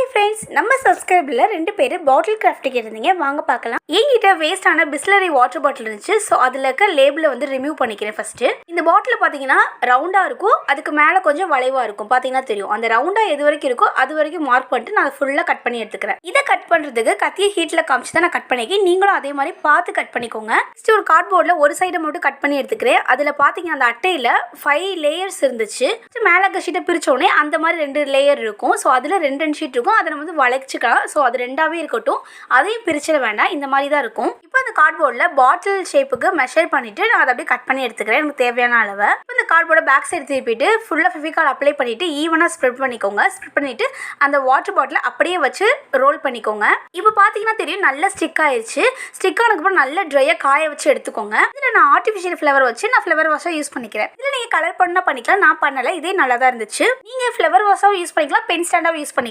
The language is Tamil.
ஹாய் ஃப்ரெண்ட்ஸ், நம்ம சப்ஸ்கிரைபில் 2 பேர் பாட்டில் கிராஃப்ட் கேட்டிருந்தீங்க. வாங்க பார்க்கலாம். என்கிட்ட வேஸ்டான பிஸ்லரி வாட்டர் பாட்டில் இருந்துச்சு. ஸோ அதில் இருக்க லேபிளை வந்து ரிமூவ் பண்ணிக்கிறேன். ஃபர்ஸ்ட் இந்த பாட்டில் பார்த்தீங்கன்னா ரவுண்டாக இருக்கும், அதுக்கு மேலே கொஞ்சம் வளைவாக இருக்கும். பார்த்தீங்கன்னா தெரியும். அந்த ரவுண்டாக எது வரைக்கும் இருக்கோ அது வரைக்கும் மார்க் பண்ணிட்டு நான் அதை ஃபுல்லாக கட் பண்ணி எடுத்துக்கிறேன். இதை கட் பண்ணுறதுக்கு கத்தியை ஹீட்டில் காமிச்சு தான் நான் கட் பண்ணிக்கிறேன். நீங்களும் அதே மாதிரி பார்த்து கட் பண்ணிக்கோங்க. ஃபஸ்ட்டு ஒரு கார்ட்போர்டில் ஒரு சைடை மட்டும் கட் பண்ணி எடுத்துக்கிறேன். அதில் பார்த்தீங்கன்னா அந்த அட்டையில் 5 லேயர்ஸ் இருந்துச்சு. மேலே இருக்க ஷீட்டை பிரித்தோடனே அந்த மாதிரி 2 லேயர் இருக்கும். ஸோ அதில் 2 ஷீட் இருக்கும். அதை நம்ம வந்து வளைச்சிக்கலாம். ஸோ அது 2ஆவே இருக்கட்டும், அதையும் பிரிச்சிட வேண்டாம். இந்த மாதிரி தான் இருக்கும். இப்போ அந்த கார்ட்போர்டில் பாட்டில் ஷேப்புக்கு மெஷர் பண்ணிவிட்டு நான் அதை அப்படியே கட் பண்ணி எடுத்துக்கிறேன், எனக்கு தேவையான அளவை. இப்போ இந்த கார்ட்போர்டை பேக் சைடு திருப்பிட்டு ஃபுல்லாக ஃபெவிகால் அப்ளை பண்ணிவிட்டு ஈவனாக ஸ்ப்ரெட் பண்ணிக்கோங்க. ஸ்ப்ரெட் பண்ணிவிட்டு அந்த வாட்டர் பாட்டிலை அப்படியே வச்சு ரோல் பண்ணிக்கோங்க. இப்போ பார்த்தீங்கன்னா தெரியும், நல்லா ஸ்டிக் ஆயிடுச்சு. ஸ்டிக் ஆனதுக்கப்புறம் நல்லா ட்ரையாக காய வச்சு எடுத்துக்கோங்க. இதில் நான் ஆர்டிஃபிஷியல் ஃப்ளவர் வச்சு நான் ஃப்ளவர் வாஷாக யூஸ் பண்ணிக்கிறேன். இதில் நீங்கள் கலர் பண்ணால் பண்ணிக்கலாம், நான் பண்ணலை. இதே நல்லா தான் இருந்துச்சு. நீங்கள் ஃப்ளவர் வாஷாகவும் யூஸ் பண்ணிக்கலாம், பென் ஸ்டாண்டாகவும் யூஸ் பண்ணிக்கலாம்.